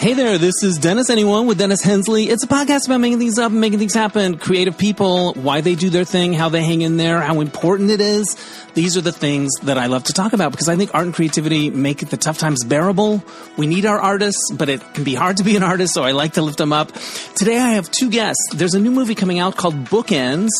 Hey there, this is Dennis Anyone with Dennis Hensley. It's a podcast about making things up and making things happen. Creative people, why they do their thing, how they hang in there, how important it is. These are the things that I love to talk about because I think art and creativity make the tough times bearable. We need our artists, but it can be hard to be an artist, so I like to lift them up. Today I have two guests. There's a new movie coming out called Bookends.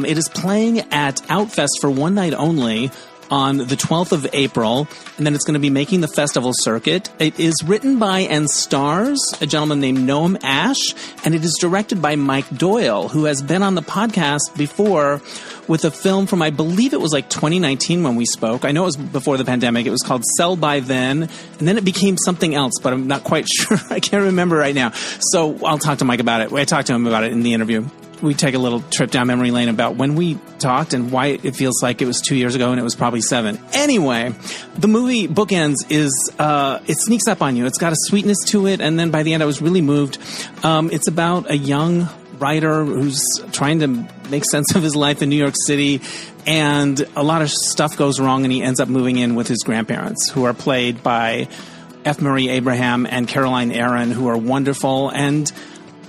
It is playing at Outfest for one night only on the 12th of April, and then it's going to be making the festival circuit. It is written by and stars a gentleman named Noam Ash, and it is directed by Mike Doyle, who has been on the podcast before with a film from, I believe it was like 2019 when we spoke. I know it was before the pandemic. It was called Sell By Then, and then it became something else, but I'm not quite sure. I can't remember right now. So I'll talk to Mike about it. I talked to him about it in the interview. We take a little trip down memory lane about when we talked and why it feels like it was 2 years ago and it was probably 7. Anyway, the movie Bookends is, it sneaks up on you. It's got a sweetness to it. And then by the end, I was really moved. It's about a young writer who's trying to make sense of his life in New York City. And a lot of stuff goes wrong and he ends up moving in with his grandparents, who are played by F. Murray Abraham and Caroline Aaron, who are wonderful. And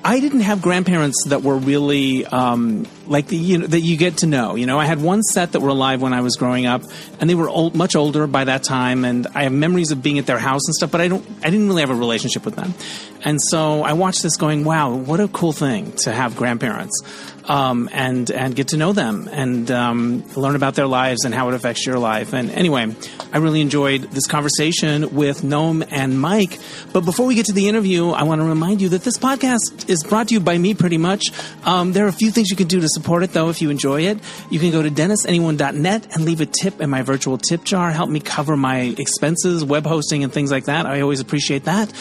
I didn't have grandparents that were really that you get to know. You know, I had one set that were alive when I was growing up, and they were much older by that time. And I have memories of being at their house and stuff, but I didn't really have a relationship with them. And so I watched this, going, "Wow, what a cool thing to have grandparents." And get to know them and learn about their lives and how it affects your life. And anyway, I really enjoyed this conversation with Noam and Mike. But before we get to the interview, I want to remind you that this podcast is brought to you by me pretty much. There are a few things you can do to support it, though, if you enjoy it. You can go to DennisAnyone.net and leave a tip in my virtual tip jar. Help me cover my expenses, web hosting, and things like that. I always appreciate that.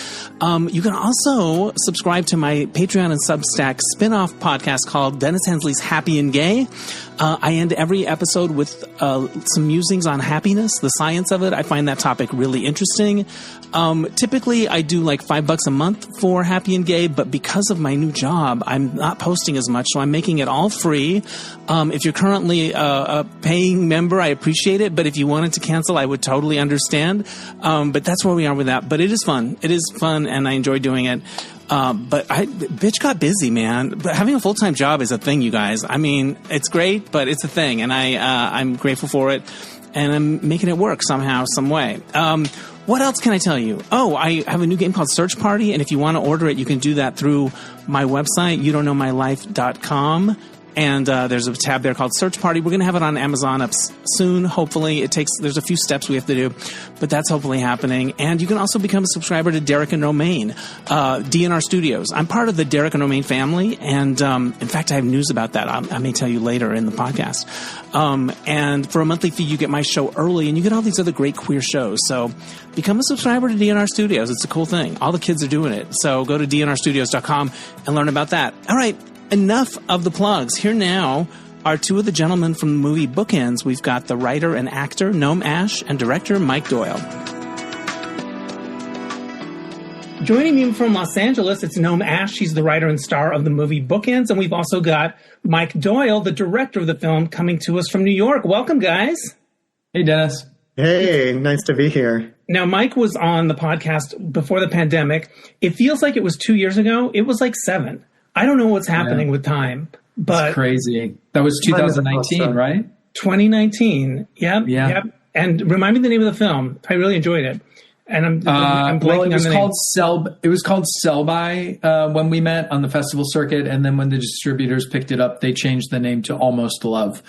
You can also subscribe to my Patreon and Substack spin-off podcast called Dennis Hensley's Happy and Gay. I end every episode with some musings on happiness, the science of it. I find that topic really interesting. Typically, I do like $5 a month for Happy and Gay, but because of my new job, I'm not posting as much, so I'm making it all free. If you're currently a paying member, I appreciate it, but if you wanted to cancel, I would totally understand. But that's where we are with that. But it is fun. It is fun, and I enjoy doing it. But bitch got busy, man. But having a full-time job is a thing, you guys. I mean, it's great, but it's a thing, and I'm grateful for it, and I'm making it work somehow, some way. What else can I tell you? Oh, I have a new game called Search Party, and if you want to order it, you can do that through my website, youdonttknowmylife.com. And there's a tab there called Search Party. We're going to have it on Amazon up soon, hopefully. There's a few steps we have to do, but that's hopefully happening. And you can also become a subscriber to Derek and Romaine, DNR Studios. I'm part of the Derek and Romaine family, and in fact, I have news about that. I may tell you later in the podcast. And for a monthly fee, you get my show early, and you get all these other great queer shows. So become a subscriber to DNR Studios. It's a cool thing. All the kids are doing it. So go to dnrstudios.com and learn about that. All right. Enough of the plugs. Here now are two of the gentlemen from the movie Bookends. We've got the writer and actor Noam Ash and director Mike Doyle. Joining me from Los Angeles, it's Noam Ash. He's the writer and star of the movie Bookends. And we've also got Mike Doyle, the director of the film, coming to us from New York. Welcome, guys. Hey, Dennis. Hey, nice to be here. Now, Mike was on the podcast before the pandemic. It feels like it was 2 years ago. It was like 7. I don't know what's happening with time, but it's crazy. That was 2019, right? 2019. Yep. Yeah. Yep. And remind me the name of the film. I really enjoyed it. And I'm blanking on the name. It was called Sell By when we met on the festival circuit, and then when the distributors picked it up, they changed the name to Almost Love.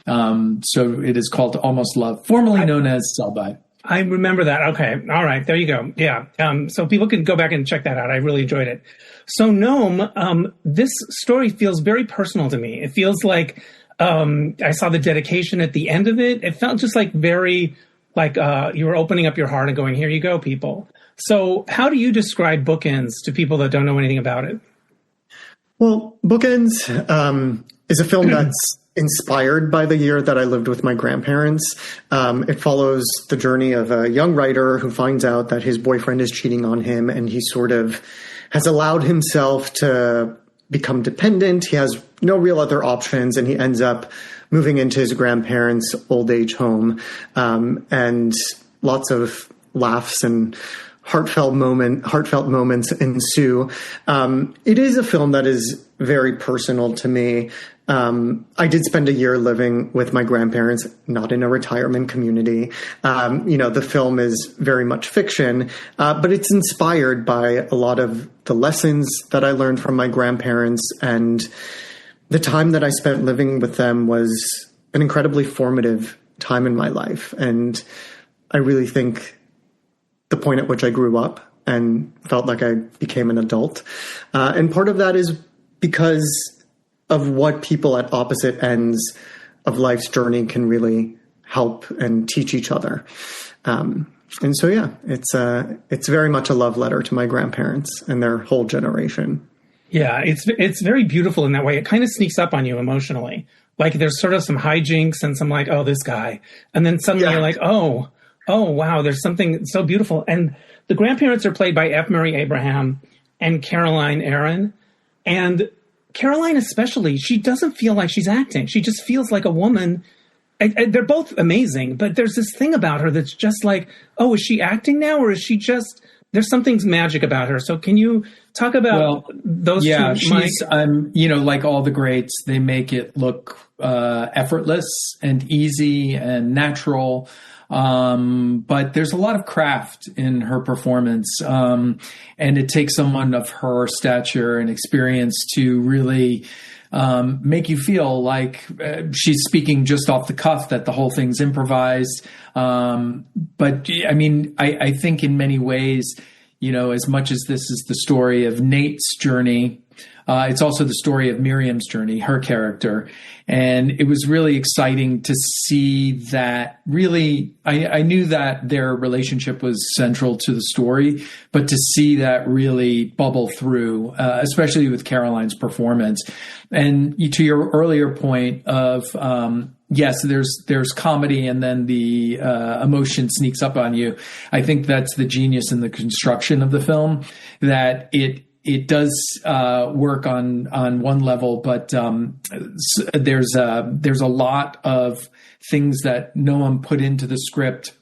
So it is called Almost Love, formerly known as Sell By. I remember that. Okay. All right. There you go. Yeah. So people can go back and check that out. I really enjoyed it. So Noam, this story feels very personal to me. It feels like I saw the dedication at the end of it. It felt just like very like you were opening up your heart and going, here you go, people. So how do you describe Bookends to people that don't know anything about it? Well, Bookends is a film that's inspired by the year that I lived with my grandparents. It follows the journey of a young writer who finds out that his boyfriend is cheating on him, and he sort of has allowed himself to become dependent. He has no real other options, and he ends up moving into his grandparents' old age home. And lots of laughs and heartfelt moments ensue. It is a film that is very personal to me. I did spend a year living with my grandparents, not in a retirement community. The film is very much fiction, but it's inspired by a lot of the lessons that I learned from my grandparents, and the time that I spent living with them was an incredibly formative time in my life. And I really think the point at which I grew up and felt like I became an adult. And part of that is because of what people at opposite ends of life's journey can really help and teach each other. And so, yeah, it's very much a love letter to my grandparents and their whole generation. Yeah, it's very beautiful in that way. It kind of sneaks up on you emotionally. Like there's sort of some hijinks and some like, oh, this guy. And then suddenly you're like, oh, wow, there's something so beautiful. And the grandparents are played by F. Murray Abraham and Caroline Aaron. And Caroline especially, she doesn't feel like she's acting. She just feels like a woman. They're both amazing, but there's this thing about her that's just like, oh, is she acting now? Or is she just, there's something magic about her. So can you talk about those two? Yeah, she's, like all the greats, they make it look effortless and easy and natural. But there's a lot of craft in her performance. And it takes someone of her stature and experience to really, make you feel like she's speaking just off the cuff, that the whole thing's improvised. But I mean, I think in many ways, as much as this is the story of Nate's journey, it's also the story of Miriam's journey, her character. And it was really exciting to see that really, I knew that their relationship was central to the story, but to see that really bubble through, especially with Caroline's performance. And to your earlier point of, yes, there's comedy and then the emotion sneaks up on you. I think that's the genius in the construction of the film, that it does work on one level, but there's a lot of things that Noam put into the script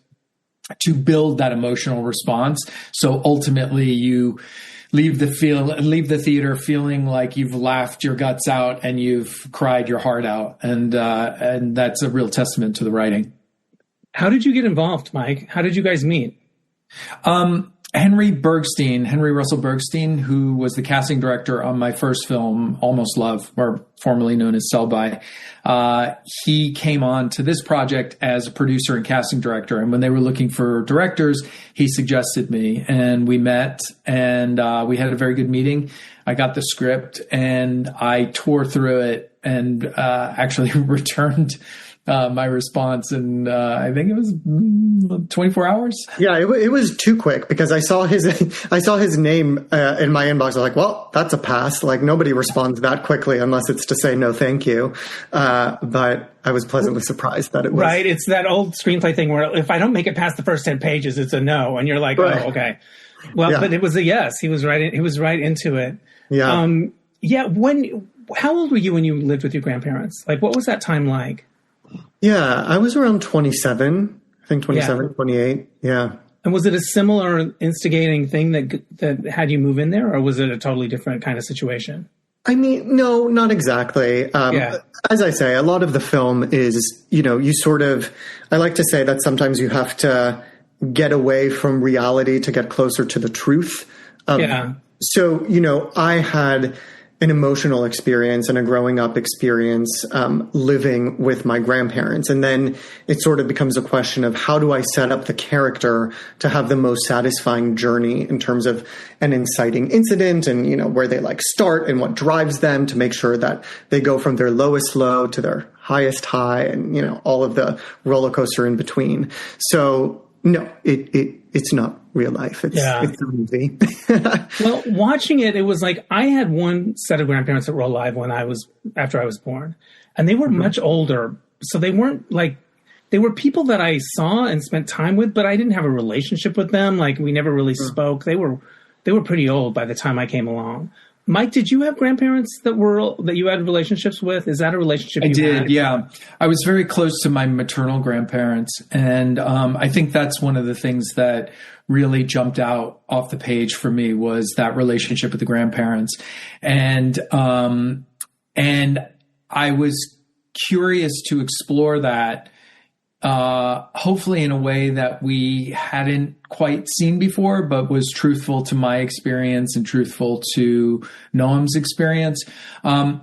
to build that emotional response. So ultimately, you leave the theater feeling like you've laughed your guts out and you've cried your heart out, and that's a real testament to the writing. How did you get involved, Mike? How did you guys meet? Henry Russell Bergstein, who was the casting director on my first film, Almost Love, or formerly known as Sell By, he came on to this project as a producer and casting director. And when they were looking for directors, he suggested me, and we met, and we had a very good meeting. I got the script and I tore through it and actually returned my response, and I think it was 24 hours. Yeah, it was too quick because I saw his name in my inbox. I was like, well, that's a pass. Like nobody responds that quickly unless it's to say no, thank you. But I was pleasantly surprised that it was right. It's that old screenplay thing where if I don't make it past the first 10 pages, it's a no, and you're like, right. Oh, okay. Well, yeah. But it was a yes. He was right. He was right into it. Yeah. How old were you when you lived with your grandparents? Like, what was that time like? Yeah, I was around 27, I think 27, 28. Yeah. And was it a similar instigating thing that had you move in there, or was it a totally different kind of situation? I mean, no, not exactly. As I say, a lot of the film is, I like to say that sometimes you have to get away from reality to get closer to the truth. So, I had an emotional experience and a growing up experience living with my grandparents. And then it sort of becomes a question of how do I set up the character to have the most satisfying journey in terms of an inciting incident and, where they start and what drives them to make sure that they go from their lowest low to their highest high and, all of the roller coaster in between. So no, it's not real life. It's a movie. Well, watching it was like I had one set of grandparents that were alive after I was born, and they were much older. So they weren't they were people that I saw and spent time with, but I didn't have a relationship with them. Like we never really spoke. They were pretty old by the time I came along. Mike, did you have grandparents that you had relationships with? Is that a relationship I you did, had? yeah. I was very close to my maternal grandparents, and I think that's one of the things that really jumped out off the page for me was that relationship with the grandparents, and I was curious to explore that. Hopefully in a way that we hadn't quite seen before, but was truthful to my experience and truthful to Noam's experience. And,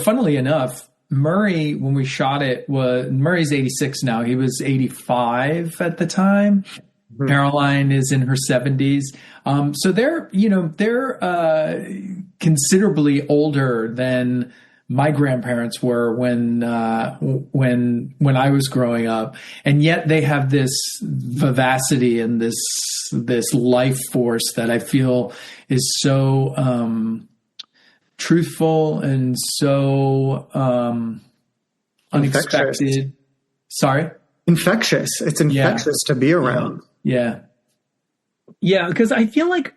funnily enough, Murray, when we shot it, Murray's 86 now. He was 85 at the time. Mm-hmm. Caroline is in her 70s. So they're considerably older than my grandparents were when I was growing up, and yet they have this vivacity and this life force that I feel is so truthful and so unexpected. Infectious. Sorry, infectious. It's infectious to be around. Yeah, because I feel like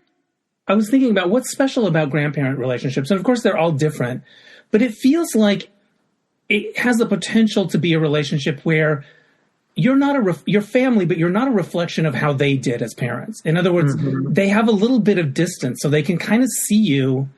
I was thinking about what's special about grandparent relationships, and of course they're all different. But it feels like it has the potential to be a relationship where you're not your family, but you're not a reflection of how they did as parents. In other words, they have a little bit of distance, so they can kind of see you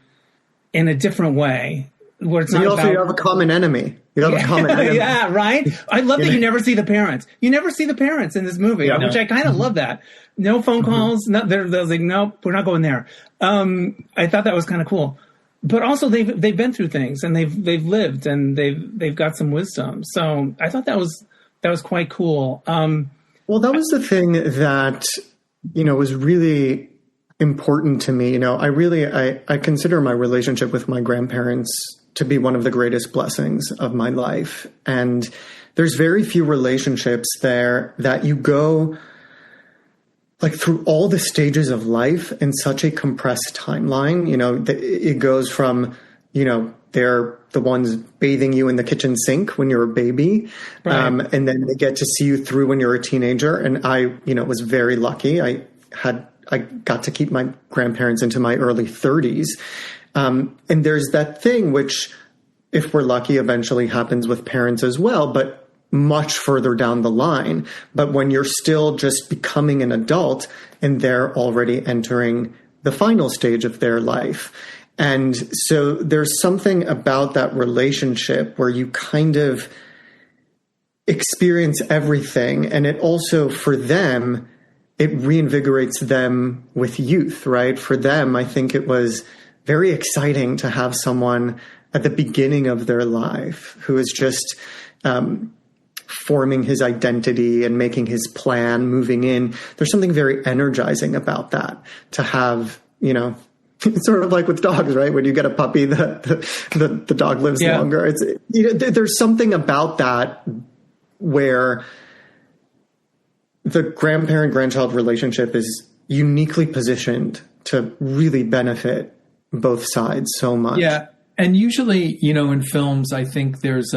in a different way. Where it's not you have a common enemy. You have a common enemy. Yeah, right. I love that you never see the parents. You never see the parents in this movie, which I kind of love that. No phone calls. They're like, nope, we're not going there. I thought that was kind of cool. But also they've been through things and they've lived and they've got some wisdom. So I thought that was quite cool. Well, that was the thing that, was really important to me. I consider my relationship with my grandparents to be one of the greatest blessings of my life. And there's very few relationships there that you go like through all the stages of life in such a compressed timeline. It goes from, they're the ones bathing you in the kitchen sink when you're a baby. Right. And then they get to see you through when you're a teenager. And I, was very lucky. I got to keep my grandparents into my early 30s. And there's that thing, which if we're lucky, eventually happens with parents as well, but much further down the line. But when you're still just becoming an adult and they're already entering the final stage of their life. And so there's something about that relationship where you kind of experience everything. And it also, for them, it reinvigorates them with youth, right? For them, I think it was very exciting to have someone at the beginning of their life who is just forming his identity and making his plan, moving in. There's something very energizing about that to have, it's sort of like with dogs, right? When you get a puppy, the dog lives longer. It's, there's something about that where the grandparent-grandchild relationship is uniquely positioned to really benefit both sides so much. Yeah. And usually, in films, I think there's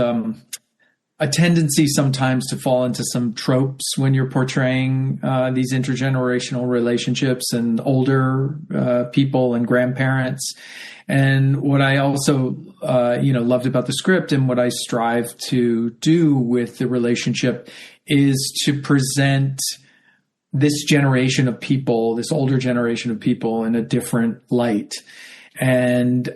a tendency sometimes to fall into some tropes when you're portraying these intergenerational relationships and older people and grandparents. And what I also, loved about the script and what I strive to do with the relationship is to present this generation of people, this older generation of people, in a different light. And,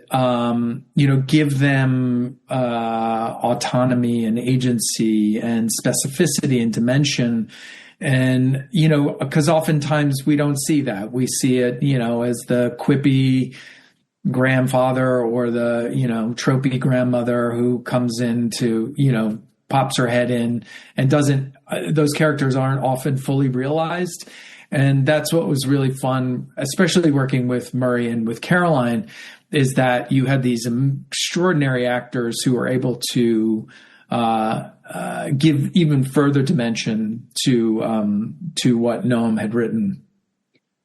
give them autonomy and agency and specificity and dimension. And, because oftentimes we don't see that. We see it, as the quippy grandfather or the, tropey grandmother who comes in to, pops her head in and those characters aren't often fully realized. And that's what was really fun, especially working with Murray and with Caroline, is that you had these extraordinary actors who were able to give even further dimension to what Noam had written.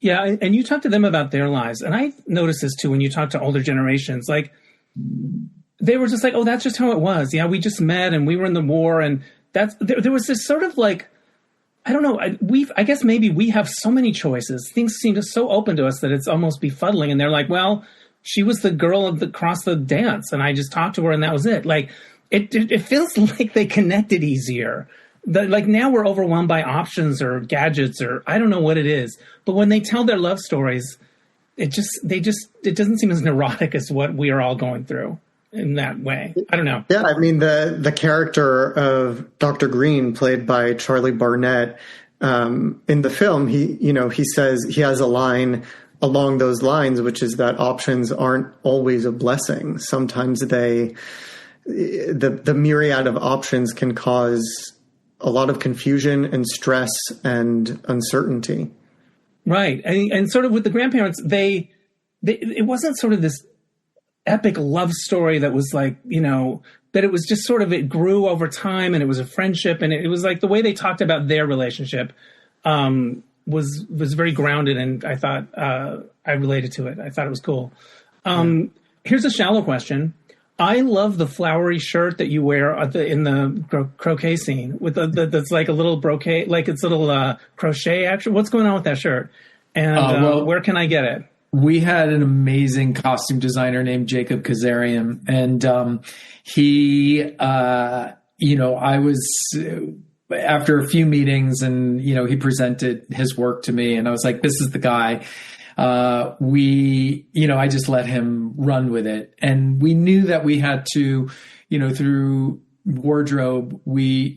Yeah, and you talk to them about their lives. And I noticed this too when you talk to older generations. Like, they were just like, oh, that's just how it was. Yeah, we just met and we were in the war. And there was this sort of like, I don't know. I guess maybe we have so many choices. Things seem so open to us that it's almost befuddling. And they're like, well, she was the girl across the dance, and I just talked to her, and that was it. Like, it feels like they connected easier. Like, now we're overwhelmed by options or gadgets or I don't know what it is. But when they tell their love stories, it doesn't seem as neurotic as what we are all going through in that way. I don't know. Yeah, I mean, the character of Dr. Green, played by Charlie Barnett, in the film, he says, he has a line along those lines, which is that options aren't always a blessing. Sometimes the myriad of options can cause a lot of confusion and stress and uncertainty. Right. And sort of with the grandparents, it wasn't sort of this epic love story that was like, but it was just sort of, it grew over time, and it was a friendship, and it was like the way they talked about their relationship was very grounded, and I thought I related to it. I thought it was cool. Here's a shallow question. I love the flowery shirt that you wear in the croquet scene with that's like a little brocade, like it's a little crochet action. What's going on with that shirt? And where can I get it? We had an amazing costume designer named Jacob Kazarian, and he, I was after a few meetings, and he presented his work to me, and I was like, "This is the guy." I just let him run with it. And we knew that we had to, through wardrobe, we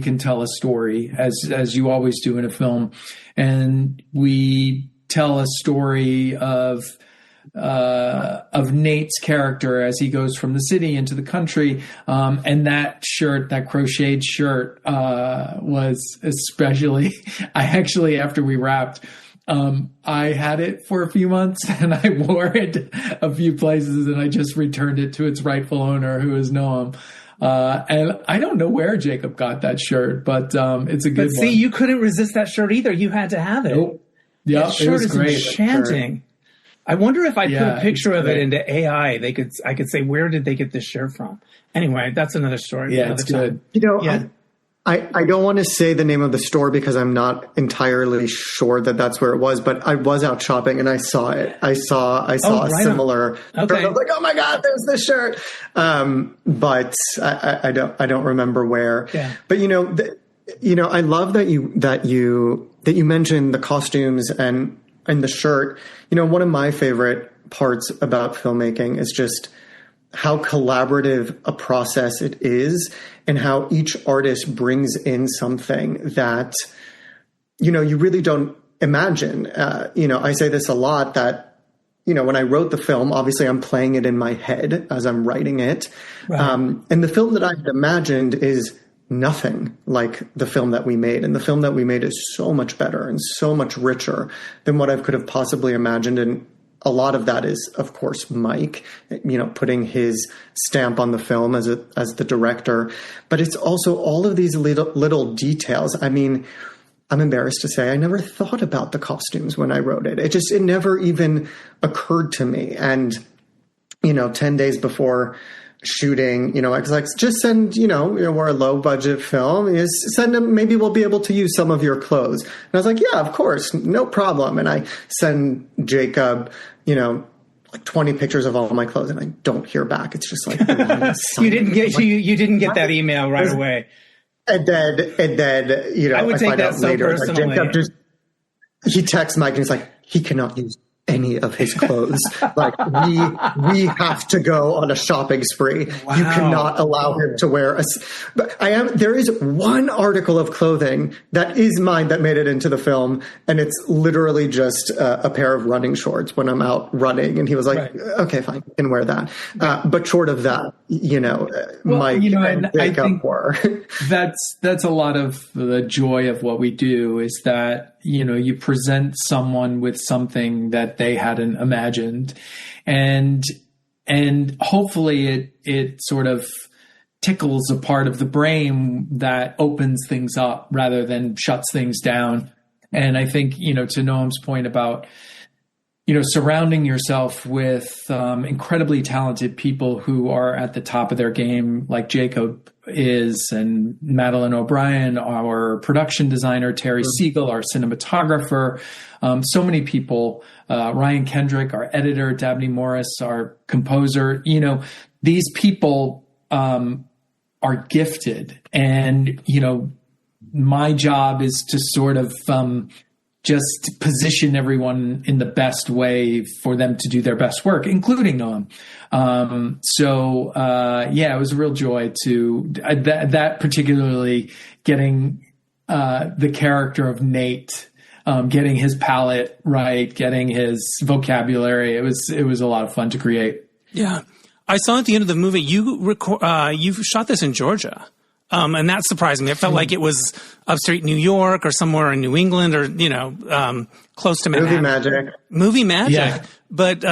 can tell a story as you always do in a film. And we tell a story of Nate's character as he goes from the city into the country. And that shirt, that crocheted shirt, was especially, after we wrapped, I had it for a few months, and I wore it a few places, and I just returned it to its rightful owner, who is Noam. And I don't know where Jacob got that shirt, but it's a good one. See, you couldn't resist that shirt either. You had to have it. Nope. Yeah, that shirt is great. Enchanting. I wonder if I put a picture of it into AI, I could say, where did they get this shirt from? Anyway, that's another story. Yeah, it's good. I don't want to say the name of the store because I'm not entirely sure that that's where it was, but I was out shopping and I saw it. I saw a similar shirt. I was like, oh my God, there's this shirt. But I don't remember where. Yeah. But I love that you mentioned the costumes and the shirt. One of my favorite parts about filmmaking is just how collaborative a process it is, and how each artist brings in something that, you really don't imagine. I say this a lot that, when I wrote the film, obviously I'm playing it in my head as I'm writing it. Right. And the film that I had imagined is nothing like the film that we made. And the film that we made is so much better and so much richer than what I could have possibly imagined. And a lot of that is, of course, Mike, putting his stamp on the film as the director. But it's also all of these little details. I mean, I'm embarrassed to say I never thought about the costumes when I wrote it. It never even occurred to me. And, 10 days before shooting, I was like, just send, we're a low budget film, send them, maybe we'll be able to use some of your clothes. And I was like, yeah, of course, no problem. And I send Jacob, like 20 pictures of all my clothes, and I don't hear back. It's just like, you didn't get that email right away. And then, I would take that so later, personally. Like, Jacob he texts Mike and he's like, he cannot use any of his clothes. Like, we have to go on a shopping spree. Wow. You cannot allow him to wear but there is one article of clothing that is mine that made it into the film, and it's literally just a pair of running shorts when I'm out running. And he was like, right. Okay, fine, you can wear that. But short of that, Mike and Jacob were. That's a lot of the joy of what we do, is that you present someone with something that they hadn't imagined, and hopefully it sort of tickles a part of the brain that opens things up rather than shuts things down. And I think, to Noam's point about surrounding yourself with incredibly talented people who are at the top of their game, like Jacob is, and Madeline O'Brien, our production designer, Terry Siegel, our cinematographer, so many people, Ryan Kendrick, our editor, Dabney Morris, our composer. These people are gifted, and my job is to sort of just position everyone in the best way for them to do their best work, including Noam. It was a real joy to that particularly getting the character of Nate, getting his palette right, getting his vocabulary. It was a lot of fun to create. Yeah. I saw at the end of the movie, you shot this in Georgia. And that surprised me. It felt like it was upstate New York or somewhere in New England or, close to Manhattan. Movie magic. Yeah. But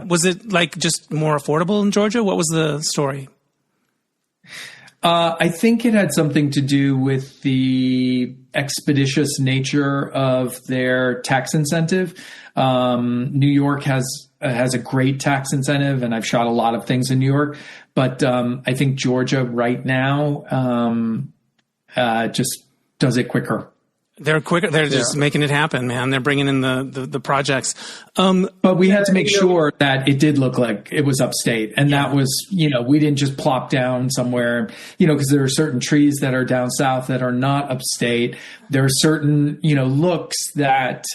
was it like just more affordable in Georgia? What was the story? I think it had something to do with the expeditious nature of their tax incentive. New York has a great tax incentive, and I've shot a lot of things in New York. But I think Georgia right now just does it quicker. They're quicker. They're just making it happen, man. They're bringing in the projects. But we had to make sure that it did look like it was upstate. And that was, we didn't just plop down somewhere, because there are certain trees that are down south that are not upstate. There are certain, looks that,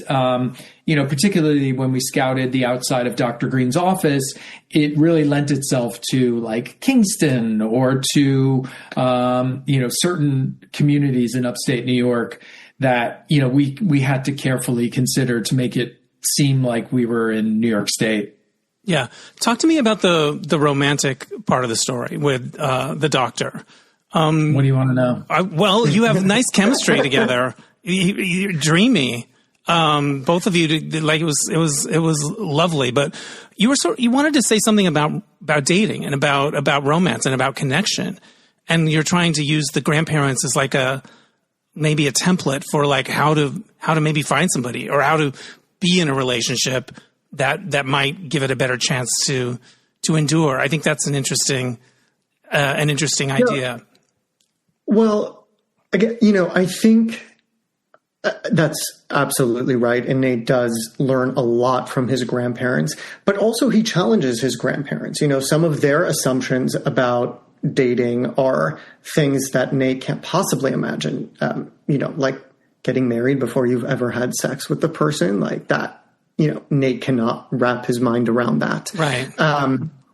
particularly when we scouted the outside of Dr. Green's office, it really lent itself to like Kingston or to, certain communities in upstate New York that, we had to carefully consider to make it seem like we were in New York State. Yeah. Talk to me about the romantic part of the story with the doctor. What do you want to know? Well, you have nice chemistry together. You're dreamy. Both of you, like it was lovely, but you wanted to say something about dating and about romance and about connection. And you're trying to use the grandparents as like maybe a template for like how to maybe find somebody or how to be in a relationship that might give it a better chance to endure. I think that's an interesting idea. Well, again, I think that's absolutely right. And Nate does learn a lot from his grandparents, but also he challenges his grandparents. Some of their assumptions about dating are things that Nate can't possibly imagine, like getting married before you've ever had sex with the person, like that, Nate cannot wrap his mind around that. Right.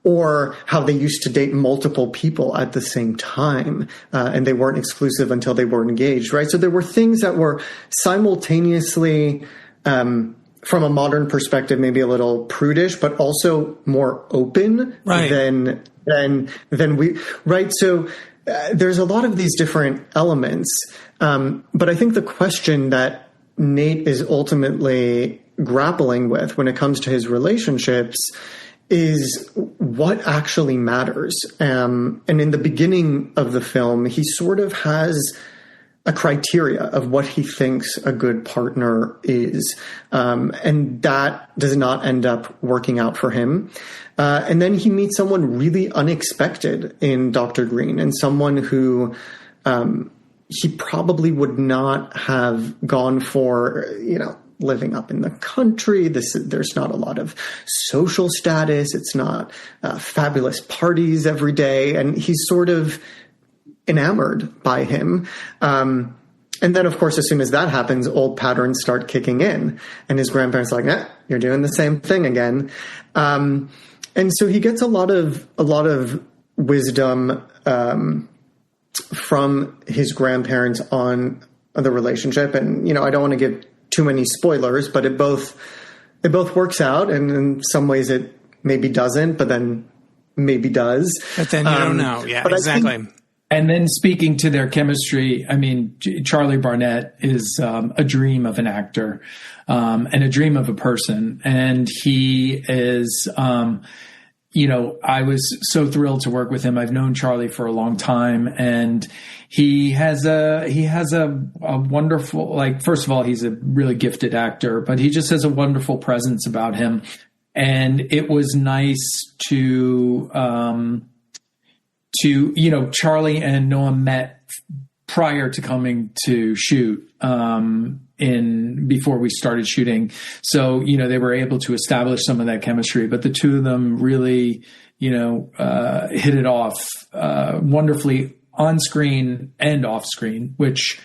Or how they used to date multiple people at the same time, and they weren't exclusive until they were engaged, right? So there were things that were simultaneously, from a modern perspective, maybe a little prudish, but also more open than we, right? So there's a lot of these different elements. But I think the question that Nate is ultimately grappling with when it comes to his relationships is what actually matters. And in the beginning of the film, he sort of has a criteria of what he thinks a good partner is. And that does not end up working out for him. And then he meets someone really unexpected in Dr. Green, and someone who he probably would not have gone for, living up in the country. There's not a lot of social status. It's not fabulous parties every day. And he's sort of enamored by him. And then, of course, as soon as that happens, old patterns start kicking in. And his grandparents are like, you're doing the same thing again. And so he gets a lot of wisdom from his grandparents on the relationship. And, I don't want to give too many spoilers, but it both works out. And in some ways it maybe doesn't, but then maybe does. But then you don't know. Yeah, exactly. And then speaking to their chemistry, I mean, Charlie Barnett is a dream of an actor and a dream of a person. And he is, I was so thrilled to work with him. I've known Charlie for a long time, and he has a wonderful, like, first of all, he's a really gifted actor, but he just has a wonderful presence about him. And it was nice to Charlie and Noam met prior to coming to shoot, before we started shooting. So, they were able to establish some of that chemistry, but the two of them really, hit it off, wonderfully on screen and off screen, which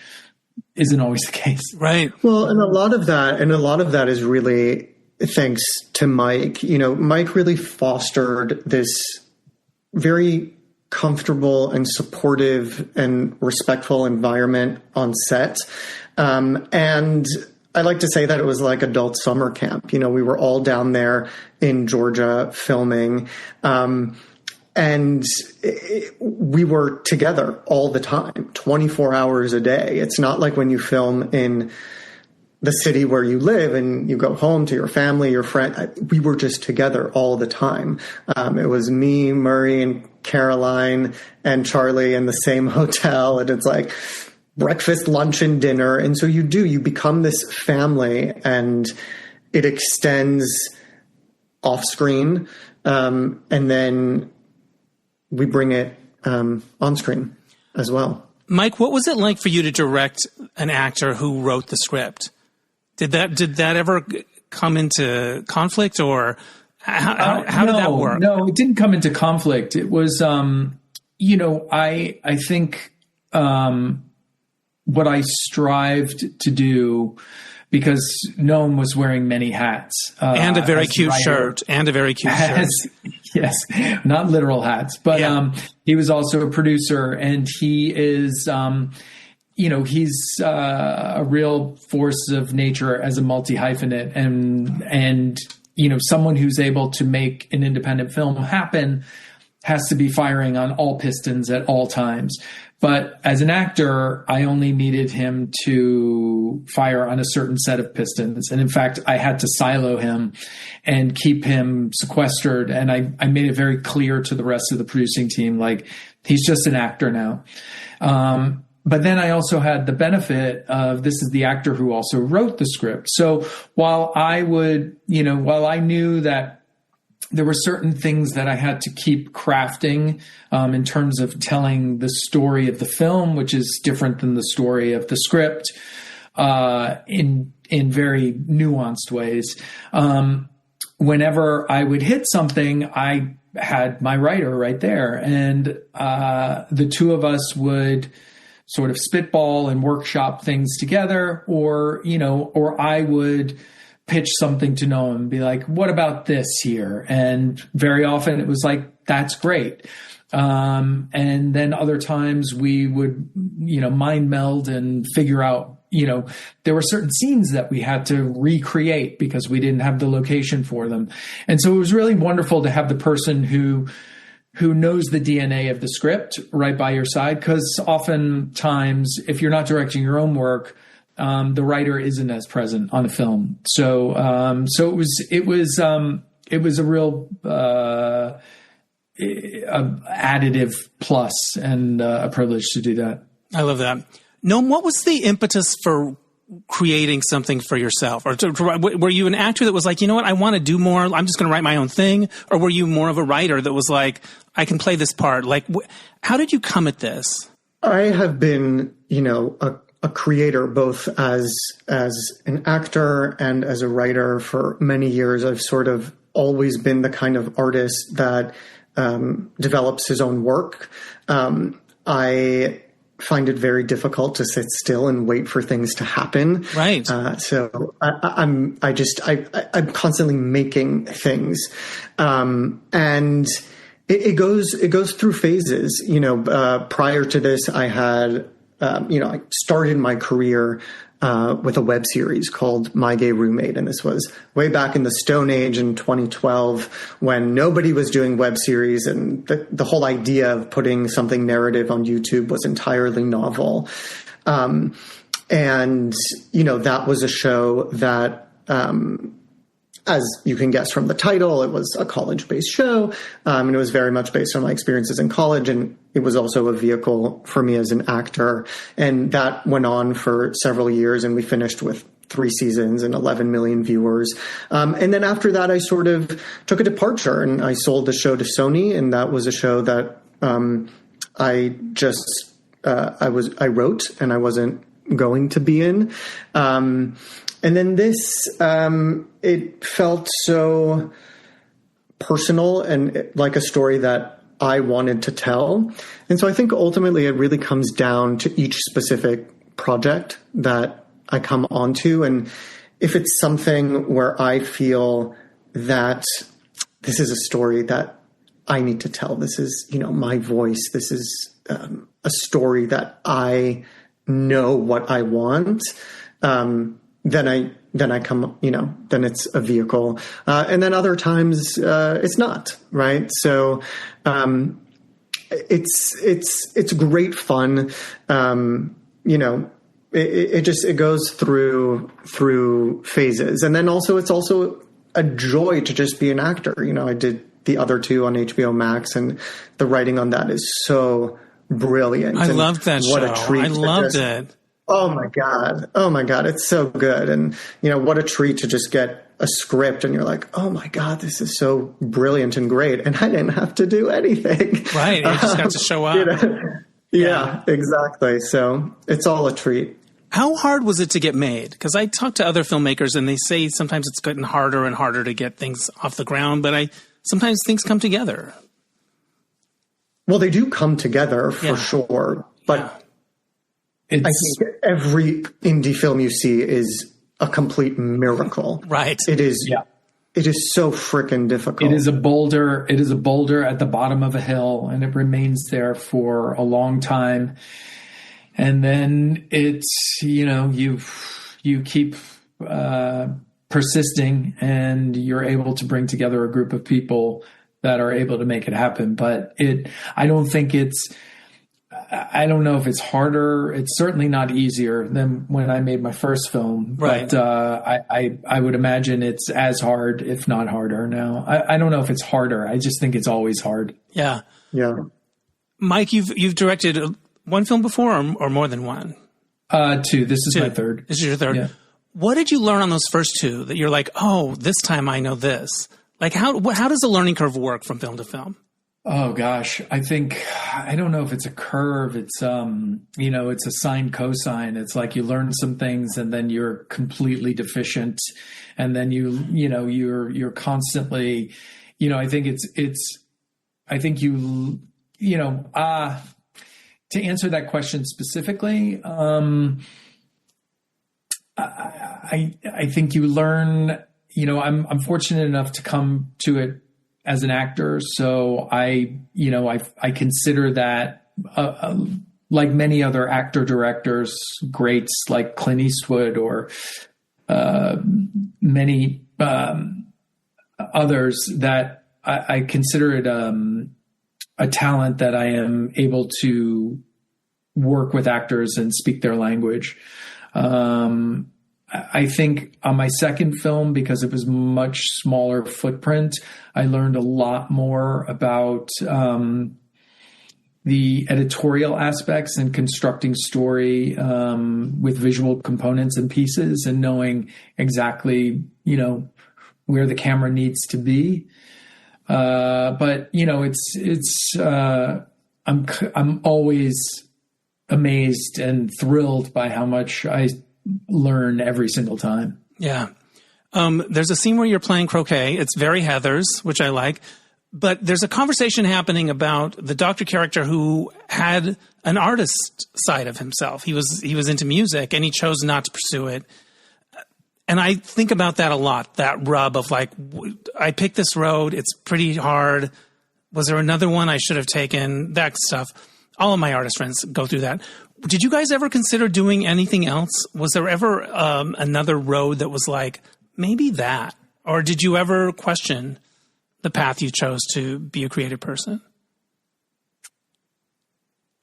isn't always the case. Right. Well, and a lot of that is really thanks to Mike. Mike really fostered this very comfortable and supportive and respectful environment on set. And I like to say that it was like adult summer camp. We were all down there in Georgia filming. And we were together all the time, 24 hours a day. It's not like when you film in the city where you live and you go home to your family, your friend. We were just together all the time. It was me, Murray, and Caroline and Charlie in the same hotel. And it's like breakfast, lunch, and dinner. And so you become this family, and it extends off screen. And then we bring it on screen as well. Mike, what was it like for you to direct an actor who wrote the script? Did that ever come into conflict, or how did that work? No, it didn't come into conflict. It was, I think what I strived to do, because Noam was wearing many hats. And a very cute shirt. Yes, not literal hats, but he was also a producer, and he is, he's a real force of nature as a multi-hyphenate, and someone who's able to make an independent film happen has to be firing on all pistons at all times. But as an actor, I only needed him to fire on a certain set of pistons. And in fact, I had to silo him and keep him sequestered. And I made it very clear to the rest of the producing team, like, he's just an actor now. But then I also had the benefit of, this is the actor who also wrote the script. So while I knew that there were certain things that I had to keep crafting in terms of telling the story of the film, which is different than the story of the script, in very nuanced ways. Whenever I would hit something, I had my writer right there, and the two of us would sort of spitball and workshop things together, or I would pitch something to Noam and be like, what about this here? And very often it was like, that's great. And then other times we would, mind meld and figure out, there were certain scenes that we had to recreate because we didn't have the location for them. And so it was really wonderful to have the person who knows the DNA of the script right by your side. Because oftentimes, if you're not directing your own work, the writer isn't as present on a film. So it was a real additive plus, and a privilege to do that. I love that. Noam, what was the impetus for creating something for yourself? Or were you an actor that was like, you know what, I want to do more, I'm just going to write my own thing? Or were you more of a writer that was like, I can play this part? Like, how did you come at this? I have been, a creator, both as an actor and as a writer for many years. I've sort of always been the kind of artist that develops his own work. I find it very difficult to sit still and wait for things to happen. Right. So I'm constantly making things, and it goes through phases. Prior to this, I had. I started my career with a web series called My Gay Roommate. And this was way back in the Stone Age in 2012, when nobody was doing web series. And the whole idea of putting something narrative on YouTube was entirely novel. And that was a show that as you can guess from the title, it was a college-based show, and it was very much based on my experiences in college, and it was also a vehicle for me as an actor. And that went on for several years, and we finished with 3 seasons and 11 million viewers. And then after that, I sort of took a departure, and I sold the show to Sony, and that was a show that I wrote and I wasn't going to be in. And then this, it felt so personal and like a story that I wanted to tell. And so I think ultimately it really comes down to each specific project that I come onto. And if it's something where I feel that this is a story that I need to tell, this is, my voice, this is a story that I know what I want, then I come, then it's a vehicle. And then other times, it's not, right? So, it's great fun. It goes through phases. And then also, it's also a joy to just be an actor. I did the other 2 on HBO Max, and the writing on that is so brilliant. I loved that show. What a treat. I loved it. Oh my God. It's so good. And, what a treat to just get a script and you're like, oh my God, this is so brilliant and great. And I didn't have to do anything. Right. You just got to show up. Yeah, exactly. So it's all a treat. How hard was it to get made? Because I talk to other filmmakers and they say sometimes it's getting harder and harder to get things off the ground, but sometimes things come together. Well, they do come together for sure, but I think every indie film you see is a complete miracle. Right. It is. Yeah. It is so freaking difficult. It is a boulder. It is a boulder at the bottom of a hill, and it remains there for a long time. And then it's, you keep persisting, and you're able to bring together a group of people that are able to make it happen. But I don't know if it's harder. It's certainly not easier than when I made my first film. Right. But I would imagine it's as hard, if not harder now. I don't know if it's harder. I just think it's always hard. Yeah. Yeah. Mike, you've directed one film before or more than one? 2. This is my third. This is your third. Yeah. What did you learn on those first 2 that you're like, oh, this time I know this? Like how does the learning curve work from film to film? Oh gosh, I don't know if it's a curve. It's it's a sine cosine. It's like you learn some things and then you're completely deficient, and then you're constantly, I think to answer that question specifically, I think you learn. I'm fortunate enough to come to it as an actor, so I consider that like many other actor directors, greats like Clint Eastwood or many others, that I consider it a talent that I am able to work with actors and speak their language. I think on my second film, because it was much smaller footprint, I learned a lot more about the editorial aspects and constructing story with visual components and pieces, and knowing exactly, where the camera needs to be. But I'm always amazed and thrilled by how much I learn every single time. Yeah. There's a scene where you're playing croquet. It's very Heathers, which I like. But there's a conversation happening about the doctor character who had an artist side of himself. He was into music and he chose not to pursue it. And I think about that a lot, that rub of like, I picked this road. It's pretty hard. Was there another one I should have taken? That stuff. All of my artist friends go through that. Did you guys ever consider doing anything else? Was there ever another road that was like, maybe that? Or did you ever question the path you chose to be a creative person?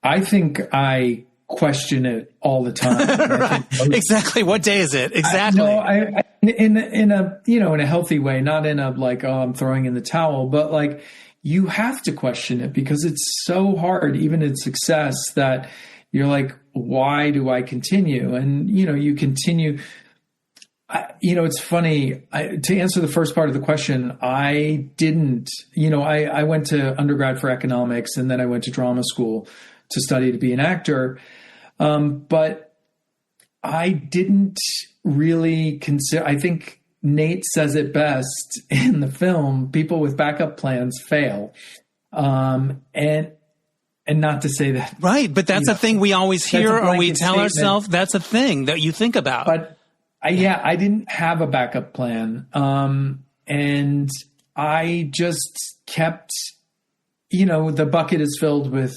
I think I question it all the time. Right. Exactly. What day is it? Exactly. I in a, you know, in a healthy way, not in a like, oh, I'm throwing in the towel, but like you have to question it because it's so hard, even in success, that you're like, why do I continue? And, you know, you continue. You know, it's funny, to answer the first part of the question, I didn't, you know, I went to undergrad for economics and then I went to drama school to study to be an actor. But I didn't really consider, I think Nate says it best in the film, people with backup plans fail. And not to say that. Right. But that's a thing we always hear or we tell ourselves. That's a thing that you think about. But I didn't have a backup plan. And I just kept, you know, the bucket is filled with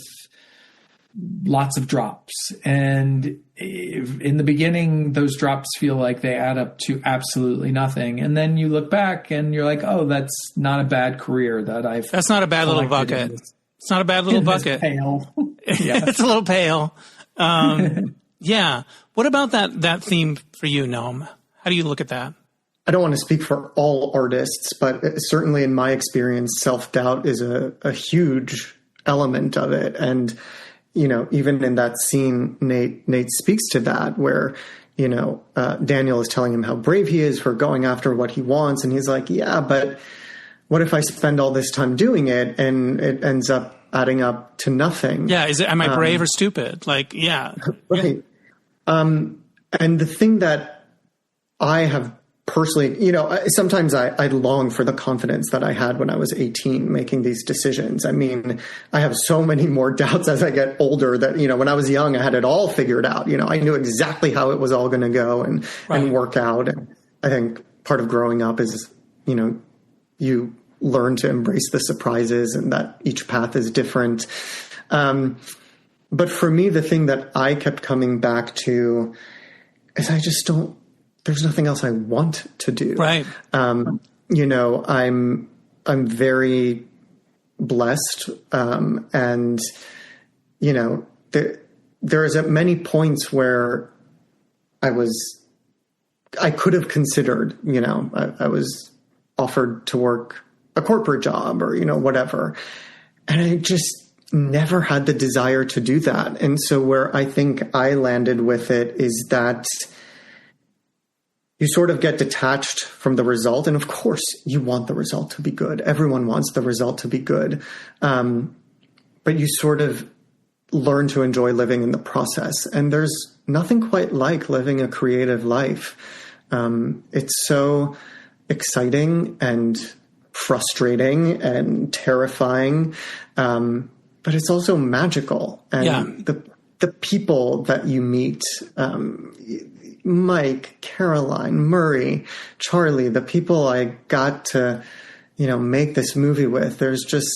lots of drops. And in the beginning, those drops feel like they add up to absolutely nothing. And then you look back and you're like, oh, that's not a bad career that I've. That's not a bad little bucket. It's not a bad little bucket. Pale. Yeah. It's a little pale. Yeah. What about that theme for you, Noam? How do you look at that? I don't want to speak for all artists, but certainly in my experience, self-doubt is a huge element of it. And, you know, even in that scene, Nate speaks to that where, you know, Daniel is telling him how brave he is for going after what he wants. And he's like, yeah, but what if I spend all this time doing it and it ends up adding up to nothing? Yeah. Am I brave or stupid? Like, yeah. Right. And the thing that I have personally, you know, sometimes I long for the confidence that I had when I was 18 making these decisions. I mean, I have so many more doubts as I get older that, you know, when I was young, I had it all figured out. You know, I knew exactly how it was all going to go and work out. And I think part of growing up is, you know, you learn to embrace the surprises and that each path is different. But for me, the thing that I kept coming back to is there's nothing else I want to do. Right. You know, I'm very blessed. And, you know, there's at many points where I could have considered, you know, I was offered to work a corporate job or, you know, whatever. And I just never had the desire to do that. And so where I think I landed with it is that you sort of get detached from the result. And of course you want the result to be good. Everyone wants the result to be good. But you sort of learn to enjoy living in the process. And there's nothing quite like living a creative life. It's so exciting and frustrating and terrifying. But it's also magical. And the people that you meet, Mike, Caroline, Murray, Charlie, the people I got to, you know, make this movie with, there's just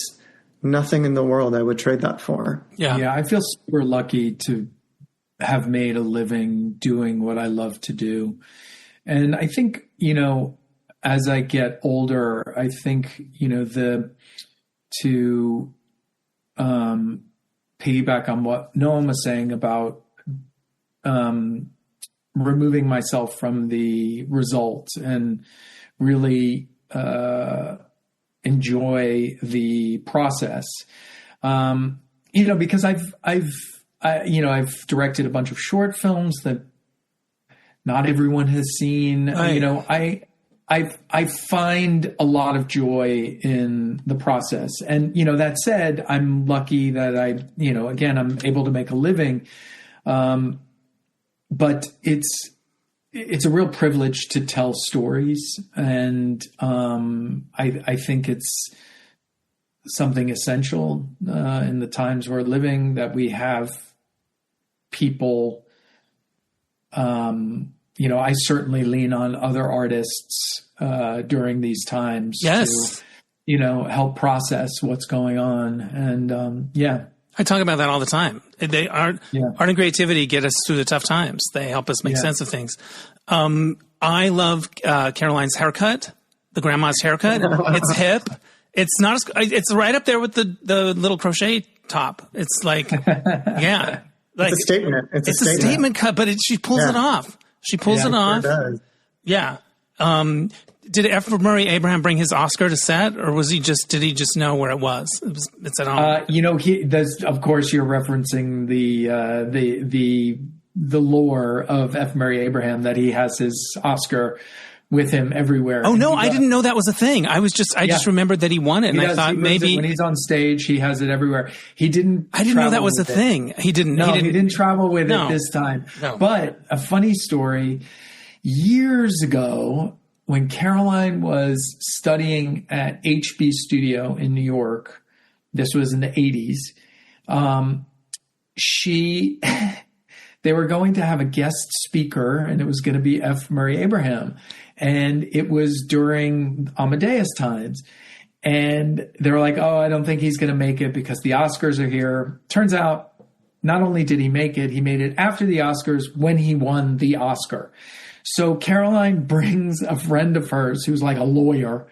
nothing in the world I would trade that for. Yeah. I feel super lucky to have made a living doing what I love to do. And I think, you know, as I get older, I think, you know, to piggyback on what Noam was saying about removing myself from the result and really enjoy the process. You know, because I've directed a bunch of short films that not everyone has seen. You know, I find a lot of joy in the process. And, you know, that said, I'm lucky that I'm able to make a living. But it's a real privilege to tell stories. And I think it's something essential in the times we're living, that we have people, you know, I certainly lean on other artists during these times to, you know, help process what's going on. And I talk about that all the time. Art and creativity get us through the tough times. They help us make sense of things. I love Caroline's haircut, the grandma's haircut. It's hip. It's not. It's right up there with the little crochet top. It's like, Like, it's a statement. It's a statement cut, but she pulls it off. She pulls it off. Sure does. Yeah. Did F. Murray Abraham bring his Oscar to set, or did he just know where it was? It's at home. Of course, you're referencing the lore of F. Murray Abraham, that he has his Oscar with him everywhere. Oh no, I didn't know that was a thing. I just remembered that he won it, and I thought maybe when he's on stage, he has it everywhere. He didn't. I didn't know that was a thing. He didn't. No, he didn't travel with it this time. No. But a funny story: years ago, when Caroline was studying at HB Studio in New York, this was in the 80s. They were going to have a guest speaker, and it was going to be F. Murray Abraham. And it was during Amadeus times. And they were like, oh, I don't think he's going to make it because the Oscars are here. Turns out, not only did he make it, he made it after the Oscars when he won the Oscar. So Caroline brings a friend of hers who's like a lawyer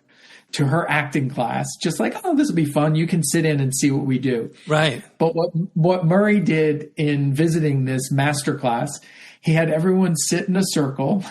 to her acting class, just like, oh, this will be fun. You can sit in and see what we do. Right. But what Murray did in visiting this master class, he had everyone sit in a circle,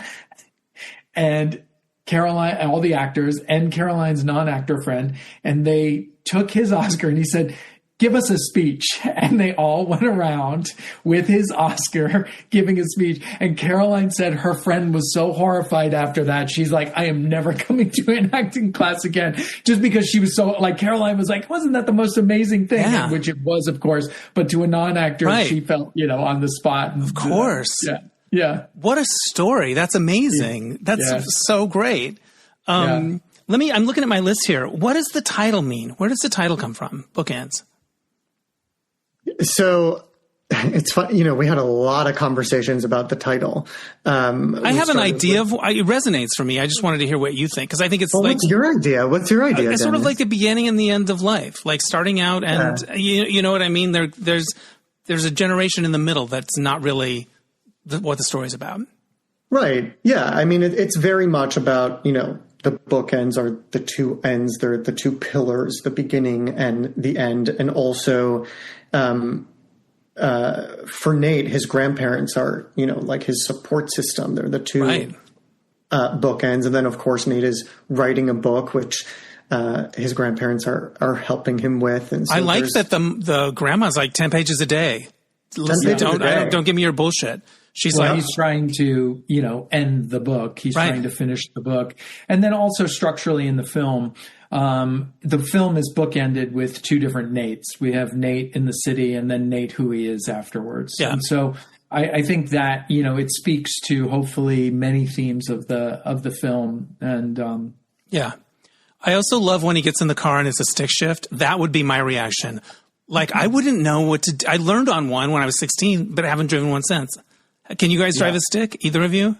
and Caroline, all the actors, and Caroline's non-actor friend, and they took his Oscar, and he said, give us a speech. And they all went around with his Oscar giving a speech. And Caroline said her friend was so horrified after that. She's like, I am never coming to an acting class again. Just because she was so, like, Caroline was like, wasn't that the most amazing thing? Yeah. Which it was, of course. But to a non-actor, she felt, on the spot. Of course. Yeah. What a story. That's amazing. That's so great. I'm looking at my list here. What does the title mean? Where does the title come from? Bookends. So it's fun. We had a lot of conversations about the title. I have an idea of it resonates for me. I just wanted to hear what you think, because I think it's what's your idea? What's your idea? It's sort of like the beginning and the end of life, like starting out, and you know what I mean. There's a generation in the middle that's not really what the story's about. Right. Yeah. I mean, it's very much about the bookends are the two ends. They're the two pillars, the beginning and the end, and also. For Nate, his grandparents are, like his support system. They're the two bookends. And then, of course, Nate is writing a book, which his grandparents are helping him with. And so I like that the grandma's like 10 pages a day. Listen, don't give me your bullshit. He's trying to, end the book. He's trying to finish the book. And then also structurally in the film, the film is bookended with two different Nates. We have Nate in the city, and then Nate who he is afterwards. Yeah. And so I think that, it speaks to hopefully many themes of the film. And I also love when he gets in the car and it's a stick shift. That would be my reaction. Like, I wouldn't know what to do. I learned on one when I was 16, but I haven't driven one since. Can you guys drive a stick? Either of you?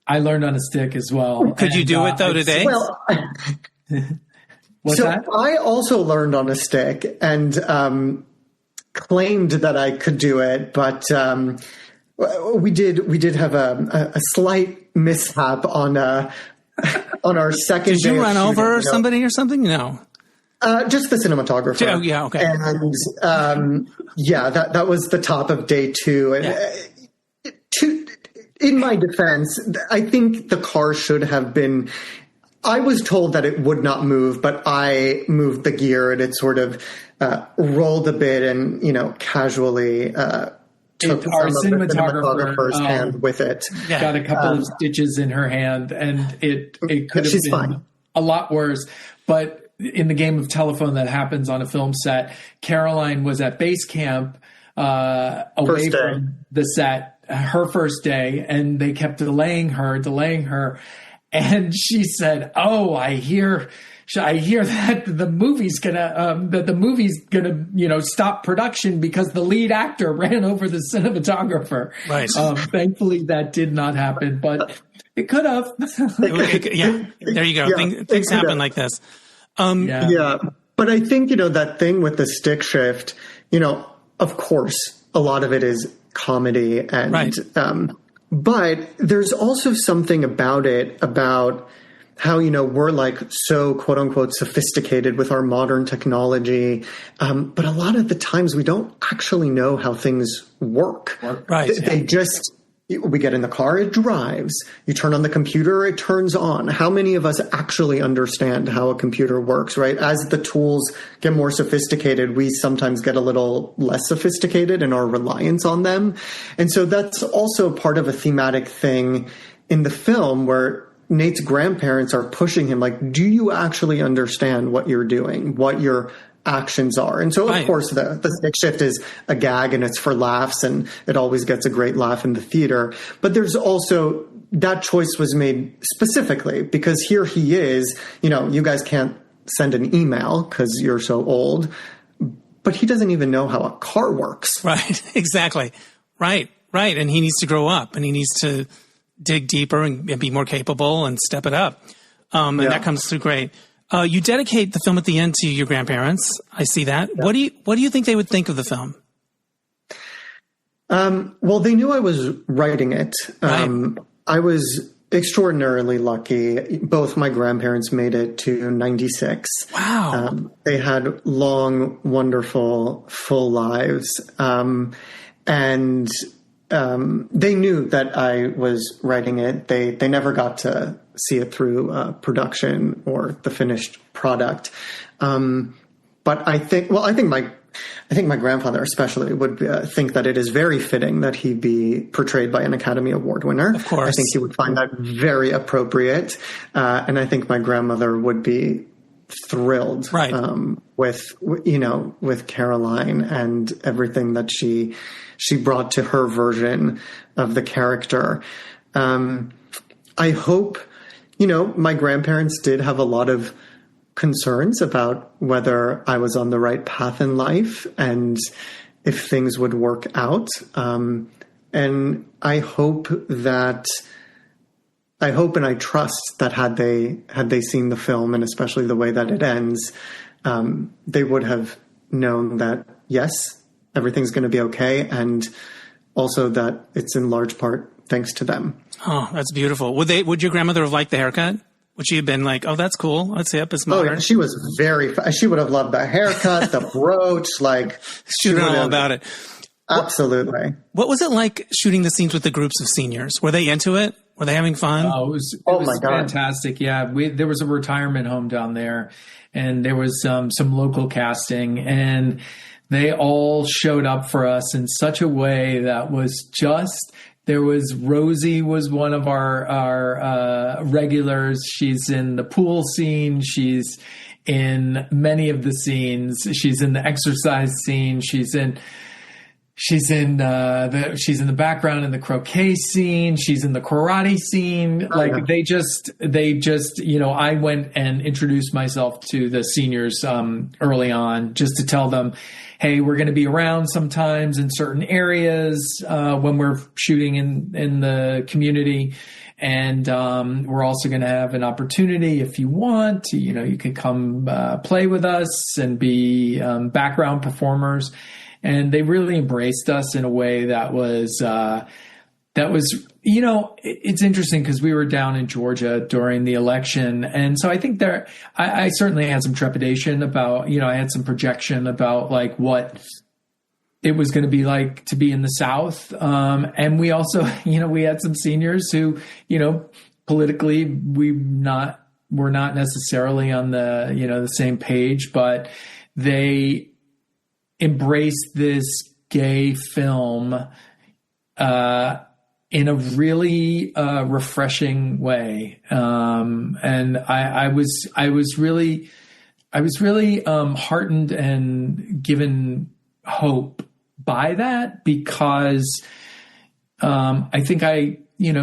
I learned on a stick as well. Could you do it though today? Well, What's that? I also learned on a stick and claimed that I could do it, but we did have a slight mishap on our second. Did you run over somebody or something? No. Just the cinematographer. Oh, yeah, okay. And that was the top of day two. And in my defense, I think the car should have been. I was told that it would not move, but I moved the gear and it sort of rolled a bit and took casually our cinematographer's hand with it. Yeah. Got a couple of stitches in her hand, and it could have been fine. A lot worse. But in the game of telephone that happens on a film set, Caroline was at base camp away from the set, her first day, and they kept delaying her. And she said, "Oh, I hear that the movie's gonna stop production because the lead actor ran over the cinematographer." Right. Thankfully, that did not happen, but it could have. There you go. Yeah, things happen like this. But I think that thing with the stick shift. Of course, a lot of it is comedy and. But there's also something about how, we're like so quote unquote sophisticated with our modern technology. But a lot of the times we don't actually know how things work. Right. They just, we get in the car, it drives. You turn on the computer, it turns on. How many of us actually understand how a computer works, right? As the tools get more sophisticated, we sometimes get a little less sophisticated in our reliance on them. And so that's also part of a thematic thing in the film where Nate's grandparents are pushing him, like, do you actually understand what you're doing, what your actions are? And so, of course, the stick shift is a gag and it's for laughs, and it always gets a great laugh in the theater. But there's also, that choice was made specifically because here he is, you guys can't send an email because you're so old, but he doesn't even know how a car works. Right. Exactly. Right. And he needs to grow up, and he needs to dig deeper and be more capable and step it up. And that comes through great. You dedicate the film at the end to your grandparents. I see that. Yeah. What do you think they would think of the film? Well, they knew I was writing it. Right. I was extraordinarily lucky. Both my grandparents made it to 96. Wow. They had long, wonderful, full lives. And they knew that I was writing it. They never got to see it through production or the finished product. But I think my grandfather especially would think that it is very fitting that he be portrayed by an Academy Award winner. Of course. I think he would find that very appropriate. And I think my grandmother would be thrilled with Caroline and everything that she brought to her version of the character. I hope, my grandparents did have a lot of concerns about whether I was on the right path in life and if things would work out. And I hope and I trust that had they seen the film, and especially the way that it ends, they would have known that, yes, everything's going to be okay. And also that it's in large part thanks to them. Oh, that's beautiful. Would your grandmother have liked the haircut? Would she have been like, oh, that's cool. Let's say up as modern. Oh, yeah. She was she would have loved the haircut, the brooch, she would know all about it. Absolutely. What was it like shooting the scenes with the groups of seniors? Were they into it? Were they having fun? Oh, it was fantastic. Yeah. There was a retirement home down there, and there was some local casting, and they all showed up for us in such a way that was just, there was Rosie was one of our regulars. She's in the pool scene. She's in many of the scenes. She's in the exercise scene. She's in the background in the croquet scene. She's in the karate scene. They just, I went and introduced myself to the seniors early on just to tell them, hey, we're going to be around sometimes in certain areas when we're shooting in the community. And we're also going to have an opportunity if you want to, you can come play with us and be background performers. And they really embraced us in a way that was, it's interesting because we were down in Georgia during the election. And so I think I certainly had some trepidation about, I had some projection about what it was going to be like to be in the South. And we also, we had some seniors who, politically we're not necessarily on the same page, but they embraced this gay film in a really refreshing way, and I was really heartened and given hope by that, because I think I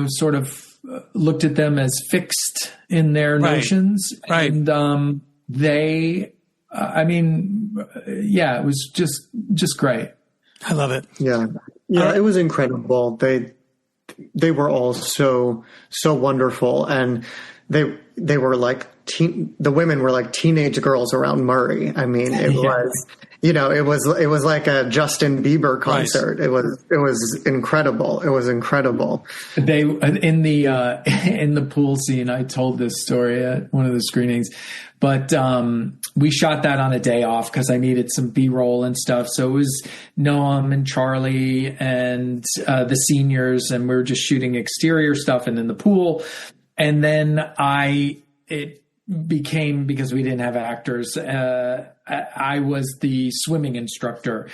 sort of looked at them as fixed in their notions, and they. It was just great. I love it. Yeah. It was incredible. They were all so wonderful, and they were the women were like teenage girls around Murray. I mean, it was, it was like a Justin Bieber concert. Right. It was incredible. It was incredible. They in the pool scene. I told this story at one of the screenings, but we shot that on a day off because I needed some B-roll and stuff. So it was Noam and Charlie and the seniors, and we were just shooting exterior stuff and in the pool. And then it became, because we didn't have actors, I was the swimming instructor,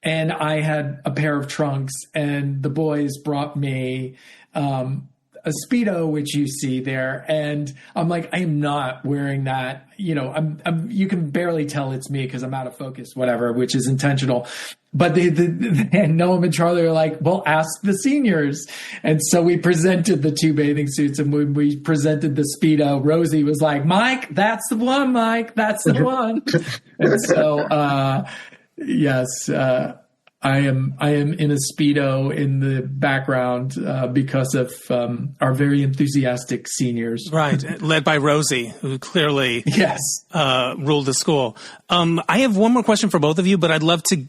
and I had a pair of trunks, and the boys brought me a Speedo, which you see there. And I'm like, I am not wearing that. You can barely tell it's me because I'm out of focus, whatever, which is intentional. But and Noam and Charlie are like, well, ask the seniors. And so we presented the 2 bathing suits, and when we presented the Speedo, Rosie was like, Mike, that's the one, Mike, that's the one. And so, yes, I am in a Speedo in the background because of our very enthusiastic seniors. Right, led by Rosie, who clearly ruled the school. I have one more question for both of you, but I'd love to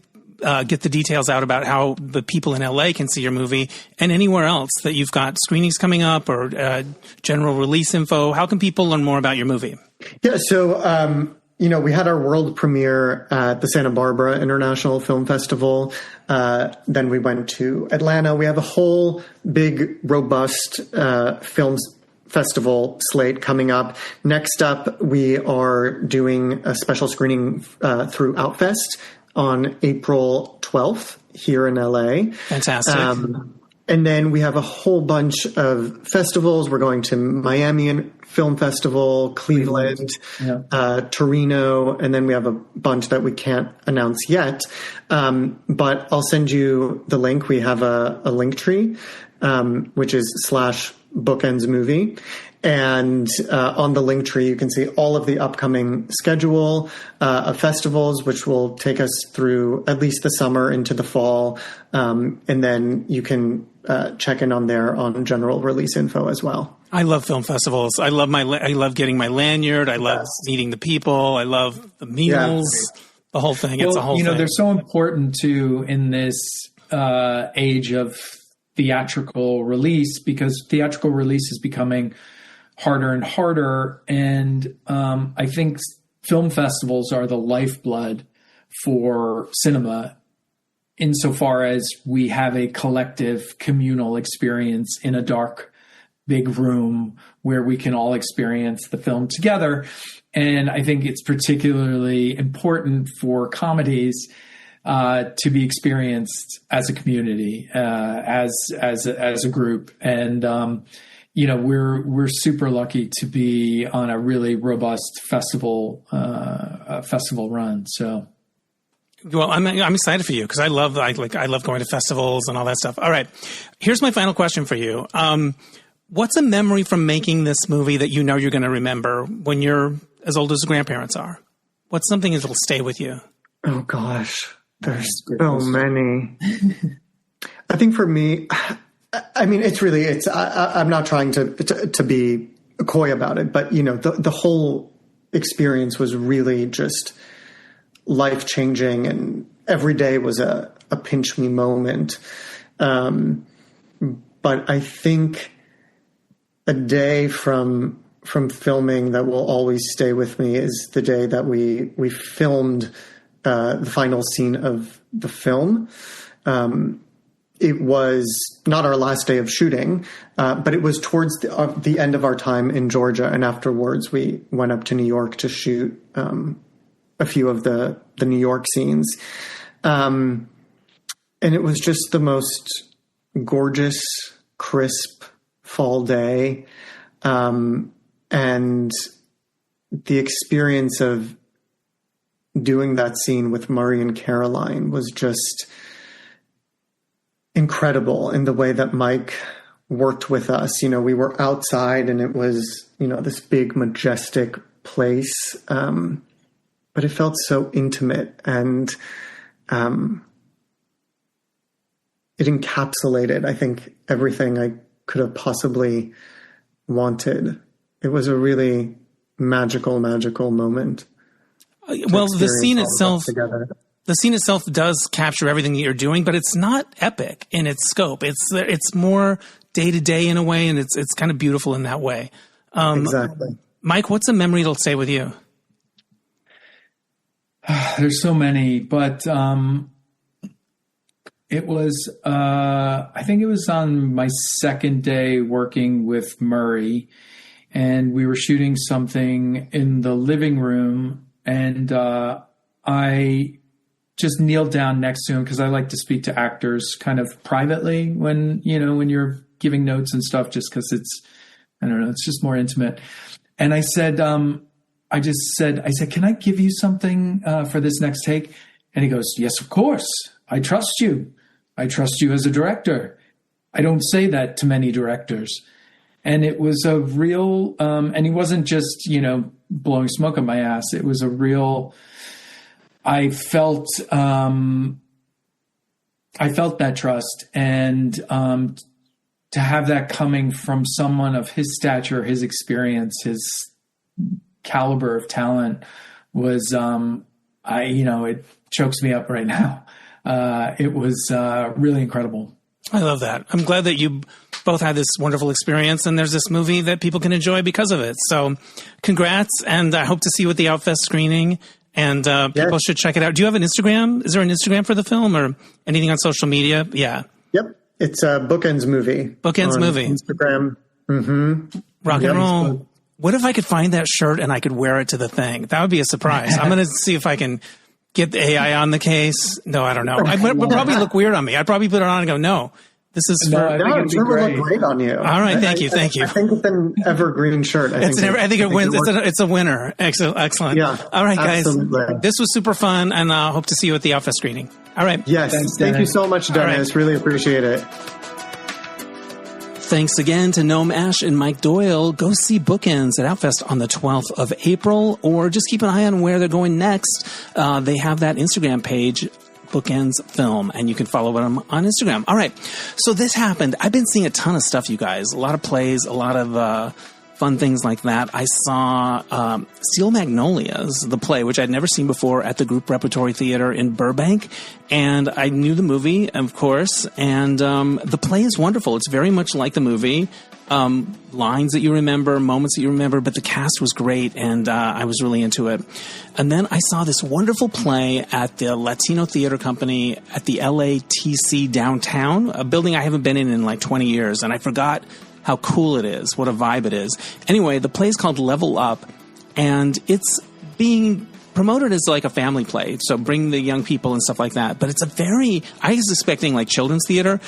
get the details out about how the people in LA can see your movie, and anywhere else that you've got screenings coming up or general release info. How can people learn more about your movie? Yeah, so we had our world premiere at the Santa Barbara International Film Festival. Then we went to Atlanta. We have a whole big, robust films festival slate coming up. Next up, we are doing a special screening through Outfest on April 12th here in LA. Fantastic. And then we have a whole bunch of festivals. We're going to Miami Film Festival, Cleveland, Torino, and then we have a bunch that we can't announce yet. But I'll send you the link. We have a link tree, which is /Bookends movie. And on the link tree, you can see all of the upcoming schedule of festivals, which will take us through at least the summer into the fall. And then you can check in on there on general release info as well. I love film festivals. I love getting my lanyard. I love meeting the people. I love the meals, the whole thing. It's a whole thing. They're so important too in this age of theatrical release, because theatrical release is becoming harder and harder. And I think film festivals are the lifeblood for cinema, insofar as we have a collective communal experience in a dark, big room where we can all experience the film together. And I think it's particularly important for comedies to be experienced as a community, as a group. And we're super lucky to be on a really robust festival run. So, well, I'm excited for you because I love going to festivals and all that stuff. All right, here's my final question for you. What's a memory from making this movie that you know you're going to remember when you're as old as the grandparents are? What's something that'll stay with you? Oh gosh, there's so many. I think for me, I mean, I'm not trying to be coy about it, but the whole experience was really just life-changing, and every day was a pinch me moment. But I think a day from filming that will always stay with me is the day that we filmed the final scene of the film. It was not our last day of shooting, but it was towards the end of our time in Georgia. And afterwards, we went up to New York to shoot a few of the New York scenes. And it was just the most gorgeous, crisp fall day. And the experience of doing that scene with Murray and Caroline was just incredible in the way that Mike worked with us. We were outside and it was, this big, majestic place. But it felt so intimate, and it encapsulated, I think, everything I could have possibly wanted. It was a really magical moment. Well, the scene itself, The scene itself does capture everything that you're doing, but it's not epic in its scope. It's more day to day in a way, and it's kind of beautiful in that way. Exactly. Mike, what's a memory that'll stay with you? There's so many, but it was, I think it was on my second day working with Murray, and we were shooting something in the living room, and I just kneeled down next to him because I like to speak to actors kind of privately when you're giving notes and stuff, just because it's just more intimate. And I said, I said, can I give you something for this next take? And he goes, yes, of course. I trust you. I trust you as a director. I don't say that to many directors. And it was a real, and he wasn't just, blowing smoke on my ass. It was a real, I felt that trust, and to have that coming from someone of his stature, his experience, his caliber of talent was, it chokes me up right now. It was really incredible. I love that. I'm glad that you both had this wonderful experience, and there's this movie that people can enjoy because of it. So congrats, and I hope to see you at the Outfest screening, and people should check it out. Do you have an Instagram? Is there an Instagram for the film or anything on social media? Yeah. Yep. It's a Bookends movie. Bookends movie. Instagram. Mm-hmm. Rock and roll. What if I could find that shirt and I could wear it to the thing? That would be a surprise. I'm going to see if I can get the AI on the case. No, I don't know. It would probably look weird on me. I'd probably put it on and go, no, this is for... I'm sure it would look great on you. All right. Thank you. I think it's an evergreen shirt. I think it wins. It's a winner. Excellent. Yeah. All right, guys. Absolutely. This was super fun, and I hope to see you at the Outfest screening. All right. Yes. Thank you so much, Dennis. Right. Really appreciate it. Thanks again to Noam Ash and Mike Doyle. Go see Bookends at Outfest on the 12th of April, or just keep an eye on where they're going next. They have that Instagram page, Bookends Film, and you can follow them on Instagram. All right. So this happened. I've been seeing a ton of stuff, you guys. A lot of plays, a lot of fun things like that. I saw Steel Magnolias, the play, which I'd never seen before, at the Group Repertory Theater in Burbank. And I knew the movie, of course, and the play is wonderful. It's very much like the movie. Lines that you remember, moments that you remember, but the cast was great, and I was really into it. And then I saw this wonderful play at the Latino Theater Company at the LATC downtown, a building I haven't been in like 20 years, and I forgot how cool it is, what a vibe it is. Anyway, the play is called Level Up, and it's being promoted as like a family play, so bring the young people and stuff like that. But it's I was expecting like children's theater.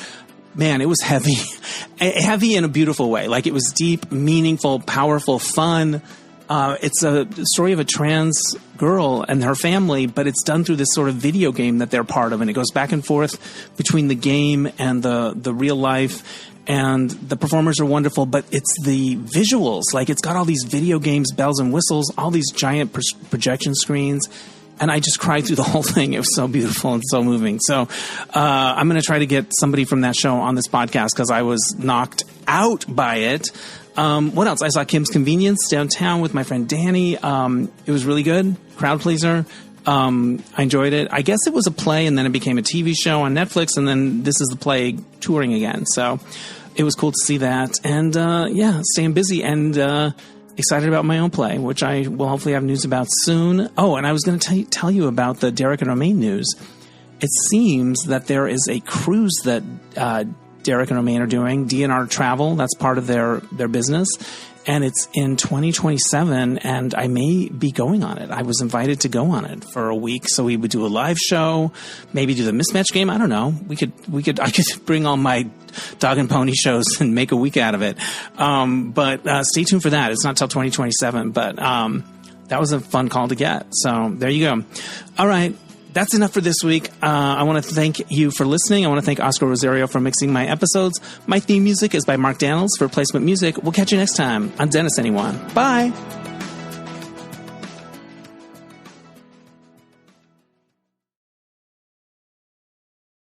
Man, it was heavy in a beautiful way. Like, it was deep, meaningful, powerful, fun. It's a story of a trans girl and her family, but it's done through this sort of video game that they're part of, and it goes back and forth between the game and the real life. And the performers are wonderful, but it's the visuals. Like, it's got all these video games, bells and whistles, all these giant projection screens. And I just cried through the whole thing. It was so beautiful and so moving. So I'm going to try to get somebody from that show on this podcast because I was knocked out by it. What else? I saw Kim's Convenience downtown with my friend Danny. It was really good. Crowd pleaser. I enjoyed it. I guess it was a play, and then it became a TV show on Netflix, and then this is the play touring again. So it was cool to see that. And staying busy and excited about my own play, which I will hopefully have news about soon. Oh, and I was going to tell you about the Derek and Romaine news. It seems that there is a cruise that Derek and Romaine are doing, DNR Travel. That's part of their business. And it's in 2027, and I may be going on it. I was invited to go on it for a week, so we would do a live show, maybe do the mismatch game. I don't know. I could bring all my dog and pony shows and make a week out of it. But stay tuned for that. It's not till 2027, but that was a fun call to get. So there you go. All right. That's enough for this week. I want to thank you for listening. I want to thank Oscar Rosario for mixing my episodes. My theme music is by Mark Daniels for Placement Music. We'll catch you next time on Dennis Anyone. Bye.